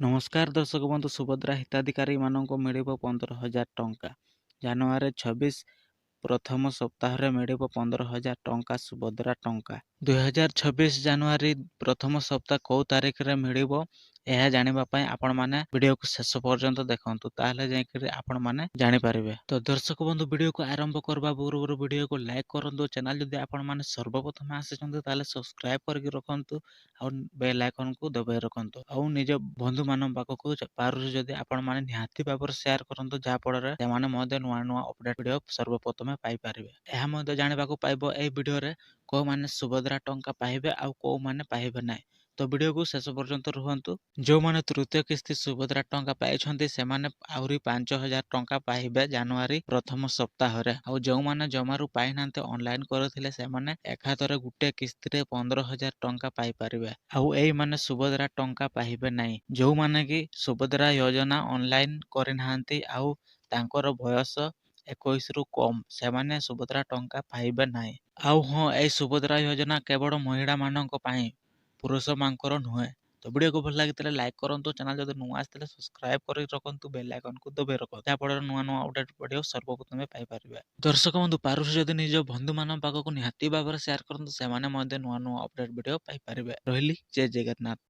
ନମସ୍କାର ଦର୍ଶକ ବନ୍ଧୁ ସୁଭଦ୍ରା ହିତାଧିକାରୀମାନଙ୍କୁ ମିଳିବ 15,000 ଟଙ୍କା। ଜାନୁଆରୀ 26 ପ୍ରଥମ ସପ୍ତାହରେ ମିଳିବ 15,000 ଟଙ୍କା ସୁଭଦ୍ରା ଟଙ୍କା। 2026 ଜାନୁଆରୀ ପ୍ରଥମ ସପ୍ତାହ କୋଉ ତାରିଖରେ ମିଳିବ ଏହା ଜାଣିବା ପାଇଁ ଆପଣମାନେ ଭିଡ଼ିଓକୁ ଶେଷ ପର୍ଯ୍ୟନ୍ତ ଦେଖନ୍ତୁ, ତାହେଲେ ଯାଇକରି ଆପଣମାନେ ଜାଣିପାରିବେ। ତ ଦର୍ଶକ ବନ୍ଧୁ ଭିଡ଼ିଓକୁ ଆରମ୍ଭ କରିବା ପୂର୍ବରୁ ଭିଡ଼ିଓକୁ ଲାଇକ୍ କରନ୍ତୁ। ଚ୍ୟାନେଲ ଯଦି ଆପଣମାନେ ସର୍ବପ୍ରଥମେ ଆସିଛନ୍ତି ତାହେଲେ ସବସ୍କ୍ରାଇବ କରିକି ରଖନ୍ତୁ ଆଉ ବେଲ୍ ଆଇକନକୁ ଦବାଇ ରଖନ୍ତୁ। ଆଉ ନିଜ ବନ୍ଧୁମାନଙ୍କ ପାଖକୁ ପାରୁଛି ଯଦି ଆପଣମାନେ ନିହାତି ଭାବରେ ସେୟାର କରନ୍ତୁ, ଯାହାଫଳରେ ସେମାନେ ମଧ୍ୟ ନୂଆ ନୂଆ ଅପଡେଟ୍ ଭିଡ଼ିଓ ସର୍ବପ୍ରଥମେ ପାଇପାରିବେ। ଏହା ମଧ୍ୟ ଜାଣିବାକୁ ପାଇବ ଏହି ଭିଡ଼ିଓରେ କୋଉମାନେ ସୁଭଦ୍ରା ଟଙ୍କା ପାଇବେ ଆଉ କୋଉମାନେ ପାଇବେ ନାହିଁ। ତ ଭିଡ଼ିଓକୁ ଶେଷ ପର୍ଯ୍ୟନ୍ତ ରୁହନ୍ତୁ। ଯେଉଁମାନେ ତୃତୀୟ କିସ୍ତି ସୁଭଦ୍ରା ଟଙ୍କା ପାଇଛନ୍ତି ସେମାନେ ଆହୁରି 5,000 ଟଙ୍କା ପାଇବେ ଜାନୁଆରୀ ପ୍ରଥମ ସପ୍ତାହରେ। ଆଉ ଯେଉଁମାନେ ଜମାରୁ ପାଇନାହାନ୍ତି ଅନଲାଇନ୍ କରିଥିଲେ ସେମାନେ ଏକାଥରେ ଗୋଟେ କିସ୍ତିରେ 15,000 ଟଙ୍କା ପାଇପାରିବେ। ଆଉ ଏଇମାନେ ସୁଭଦ୍ରା ଟଙ୍କା ପାଇବେ ନାହିଁ ଯେଉଁମାନେ କି ସୁଭଦ୍ରା ଯୋଜନା ଅନଲାଇନ୍ କରିନାହାନ୍ତି ଆଉ ତାଙ୍କର ବୟସ 21ରୁ କମ୍, ସେମାନେ ସୁଭଦ୍ରା ଟଙ୍କା ପାଇବେ ନାହିଁ। ଆଉ ହଁ, ଏହି ସୁଭଦ୍ରା ଯୋଜନା କେବଳ ମହିଳାମାନଙ୍କ ପାଇଁ, ପୁରୁଷମାନଙ୍କର ନୁହେଁ। ତ ଭିଡ଼ିଓକୁ ଭଲ ଲାଗିଥିଲେ ଲାଇକ୍ କରନ୍ତୁ। ଚ୍ୟାନେଲ ଯଦି ନୂଆ ଆସିଥିଲେ ସବସ୍କ୍ରାଇବ କରି ରଖନ୍ତୁ, ବେଲ୍ ଆଇକନକୁ ଦବାଇ ରଖନ୍ତୁ, ଯାହାଫଳରେ ନୂଆ ନୂଆ ଅପଡେଟ୍ ଭିଡ଼ିଓ ସର୍ବପ୍ରଥମେ ପାଇପାରିବେ। ଦର୍ଶକ ବନ୍ଧୁ ପାରୁଛି ଯଦି ନିଜ ବନ୍ଧୁମାନଙ୍କ ପାଖକୁ ନିହାତି ଭାବରେ ସେୟାର କରନ୍ତୁ, ସେମାନେ ମଧ୍ୟ ନୂଆ ନୂଆ ଅପଡେଟ୍ ଭିଡ଼ିଓ ପାଇପାରିବେ। ରହିଲି, ଜୟ ଜଗନ୍ନାଥ।